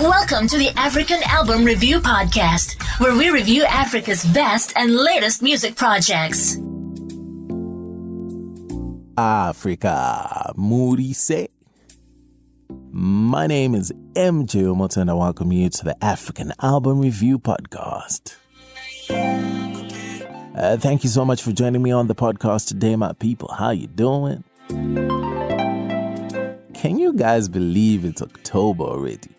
Welcome to the African Album Review Podcast, where we review Africa's best and latest music projects. Africa, Murise. My name is MJ Wemoto, and I welcome you to the African Album Review Podcast. Thank you so much for joining me on the podcast today, my people. How you doing? Can you guys believe it's October already?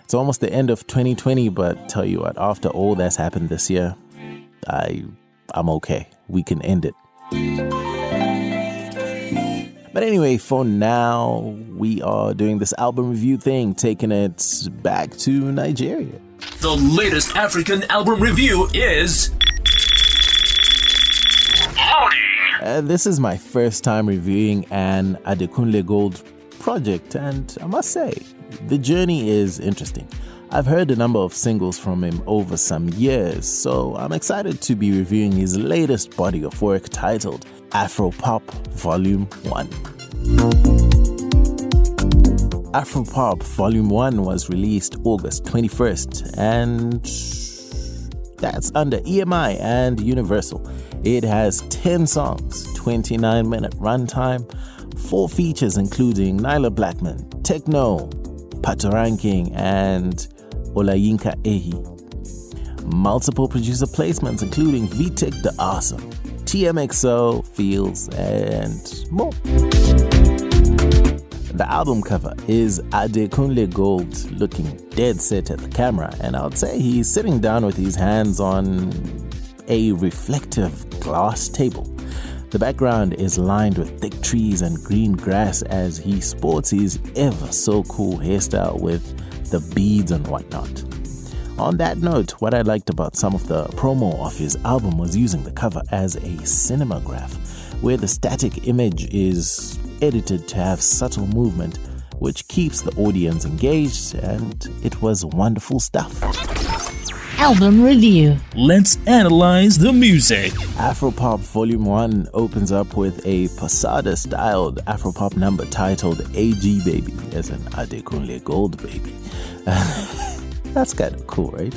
It's almost the end of 2020, but tell you what, after all that's happened this year, I'm okay. We can end it. But anyway, for now, we are doing this album review thing, taking it back to Nigeria. The latest African album review is... This is my first time reviewing an Adekunle Gold project, and I must say, the journey is interesting. I've heard a number of singles from him over some years, so I'm excited to be reviewing his latest body of work titled Afro Pop Volume 1. Afro Pop Volume 1 was released August 21st, and that's under EMI and Universal. It has 10 songs, 29-minute runtime, 4 features including Nyla Blackman, Techno, Patoranking, and Olayinka Ehi. Multiple producer placements including VTech the Awesome, TMXO, Fields, and more. The album cover is Adekunle Gold looking dead set at the camera, and I would say he's sitting down with his hands on a reflective glass table. The background is lined with thick trees and green grass as he sports his ever so cool hairstyle with the beads and whatnot. On that note, what I liked about some of the promo of his album was using the cover as a cinematograph, where the static image is edited to have subtle movement, which keeps the audience engaged, and it was wonderful stuff. Album Review. Let's analyze the music. AfroPop Volume 1 opens up with a Posada-styled AfroPop number titled AG Baby, as in Adekunle Gold Baby. That's kind of cool, right?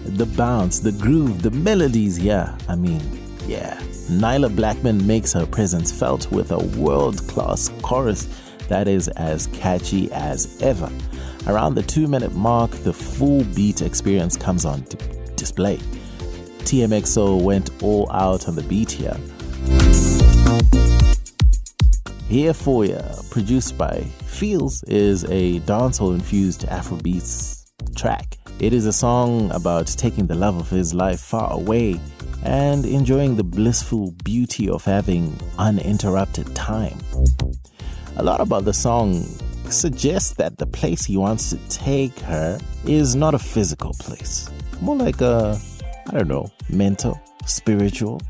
The bounce, the groove, the melodies, yeah. Nyla Blackman makes her presence felt with a world-class chorus that is as catchy as ever. Around the 2-minute mark, the full beat experience comes on display. TMXO went all out on the beat here. Here Foyer, produced by Fields, is a dancehall-infused Afrobeats track. It is a song about taking the love of his life far away and enjoying the blissful beauty of having uninterrupted time. A lot about the song suggests that the place he wants to take her is not a physical place. More like a, mental, spiritual.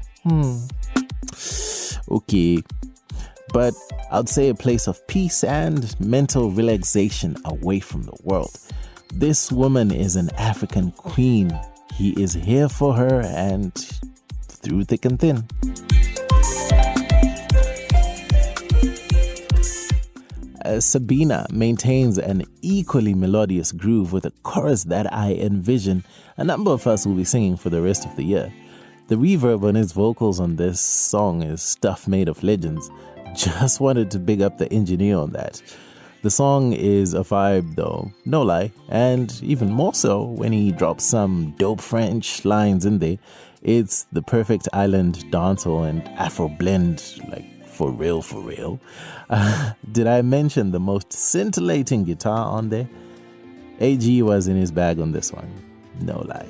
Okay. But I'd say a place of peace and mental relaxation away from the world. This woman is an African queen. He is here for her and through thick and thin. Sabina maintains an equally melodious groove with a chorus that I envision a number of us will be singing for the rest of the year. The reverb on his vocals on this song is stuff made of legends. Just wanted to big up the engineer on that. The song is a vibe though, no lie, and even more so when he drops some dope French lines in there. It's the perfect island dancehall and Afro blend, like for real. Did I mention the most scintillating guitar on there? AG was in his bag on this one, no lie.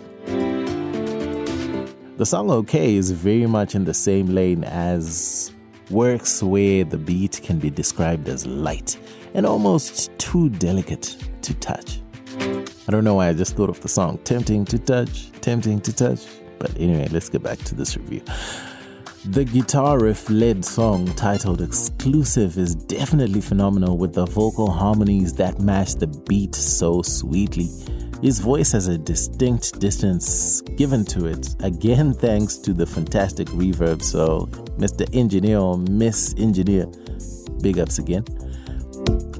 The song Okay is very much in the same lane as works where the beat can be described as light and almost too delicate to touch. I don't know why I just thought of the song Tempting to Touch. But anyway, let's get back to this review. The guitar riff-led song titled Exclusive is definitely phenomenal with the vocal harmonies that match the beat so sweetly. His voice has a distinct distance given to it, again thanks to the fantastic reverb, so Mr. Engineer or Miss Engineer, big ups again.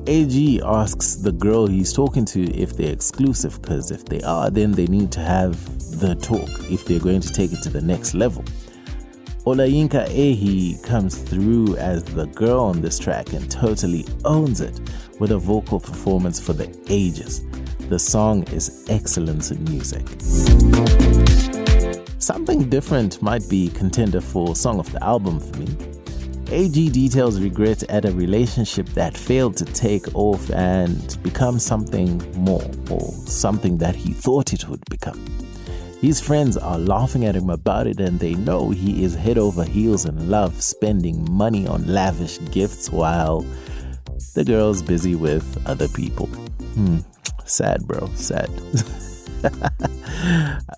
AG asks the girl he's talking to if they're exclusive, because if they are, then they need to have the talk if they're going to take it to the next level. Olayinka Ehi comes through as the girl on this track and totally owns it with a vocal performance for the ages. The song is excellence in music. Something Different might be contender for Song of the Album for me. AG details regret at a relationship that failed to take off and become something more, or something that he thought it would become. His friends are laughing at him about it, and they know he is head over heels in love, spending money on lavish gifts while the girl's busy with other people. Sad, bro. Sad.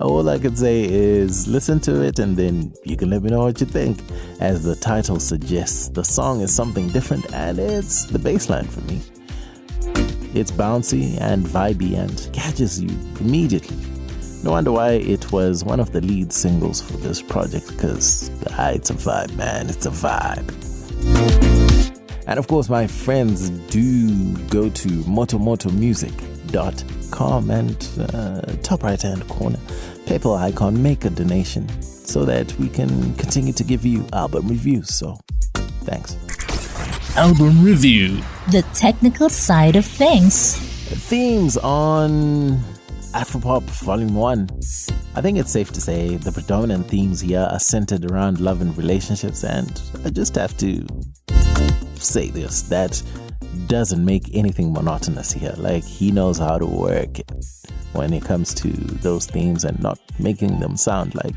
All I can say is listen to it and then you can let me know what you think. As the title suggests, the song is something different, and it's the bass line for me. It's bouncy and vibey and catches you immediately. No wonder why it was one of the lead singles for this project, because it's a vibe, man. It's a vibe. And of course, my friends, do go to motomotomusic.com and top right hand corner, PayPal icon, make a donation so that we can continue to give you album reviews. So thanks. Album review. The technical side of things. Themes on AfroPop Volume 1. I think it's safe to say the predominant themes here are centered around love and relationships, and I just have to say this, that doesn't make anything monotonous here. Like, he knows how to work it when it comes to those themes and not making them sound like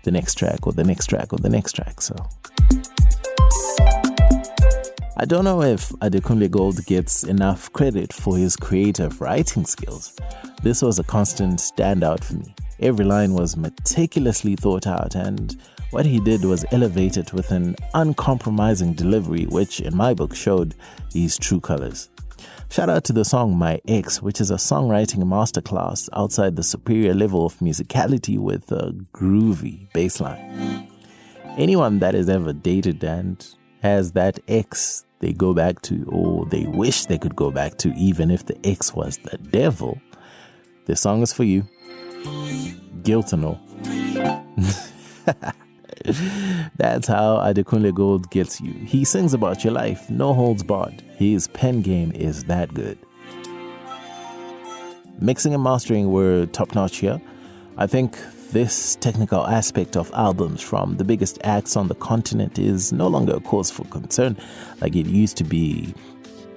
the next track or the next track or the next track. So I don't know if Adekunle Gold gets enough credit for his creative writing skills. This was a constant standout for me. Every line was meticulously thought out, and what he did was elevate it with an uncompromising delivery, which in my book showed his true colors. Shout out to the song My Ex, which is a songwriting masterclass outside the superior level of musicality with a groovy bass line. Anyone that has ever dated and has that ex they go back to, or they wish they could go back to, even if the ex was the devil, this song is for you. Guilt or no. That's how Adekunle Gold gets you. He sings about your life, no holds barred. His pen game is that good. Mixing and mastering were top notch here. I think this technical aspect of albums from the biggest acts on the continent is no longer a cause for concern like it used to be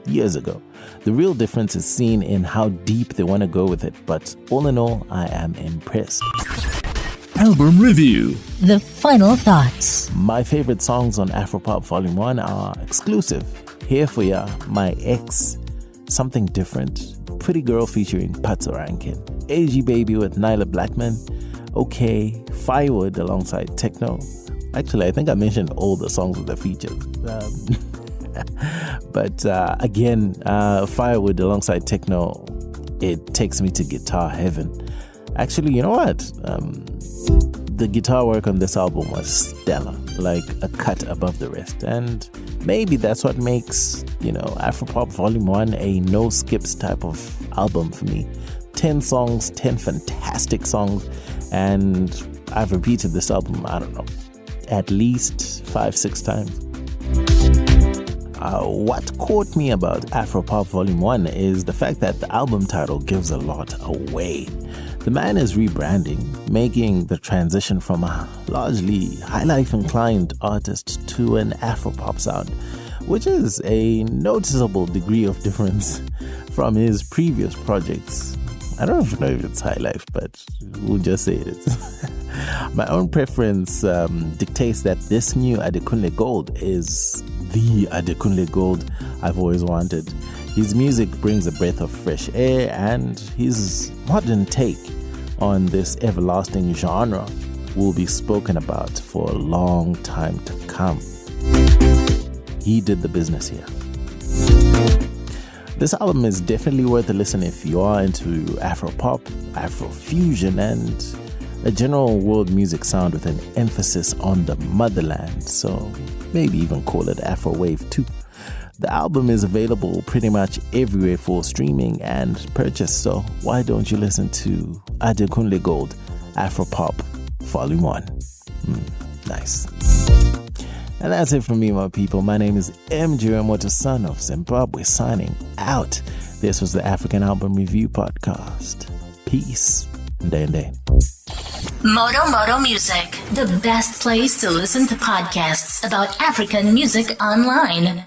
years ago. The real difference is seen in how deep they want to go with it, but all in all, I am impressed. Album review. The final thoughts. My favorite songs on AfroPop Volume 1 are exclusive. Here for ya, My Ex, Something Different, Pretty Girl featuring Patso Rankin, AG Baby with Nyla Blackman, OK, Firewood alongside Techno. Actually, I think I mentioned all the songs with the features. But again, Firewood alongside Techno, it takes me to guitar heaven. Actually, you know what? The guitar work on this album was stellar, like a cut above the rest. And maybe that's what makes, AfroPop Volume 1 a no-skips type of album for me. 10 songs, 10 fantastic songs. And I've repeated this album, I don't know, at least 5-6 times. What caught me about AfroPop Volume 1 is the fact that the album title gives a lot away. The man is rebranding, making the transition from a largely highlife inclined artist to an Afropop sound, which is a noticeable degree of difference from his previous projects. I don't know if it's highlife, but we'll just say it is. My own preference dictates that this new Adekunle Gold is the Adekunle Gold I've always wanted. His music brings a breath of fresh air, and his modern take on this everlasting genre will be spoken about for a long time to come. He did the business here. This album is definitely worth a listen if you are into Afro-pop, Afro-fusion, and a general world music sound with an emphasis on the motherland, so maybe even call it Afro-wave too. The album is available pretty much everywhere for streaming and purchase, so why don't you listen to Adekunle Gold, Afro Pop, Volume 1. Nice. And that's it from me, my people. My name is Wemoto, son of Zimbabwe, signing out. This was the African Album Review Podcast. Peace. Ndende. Moto Music, the best place to listen to podcasts about African music online.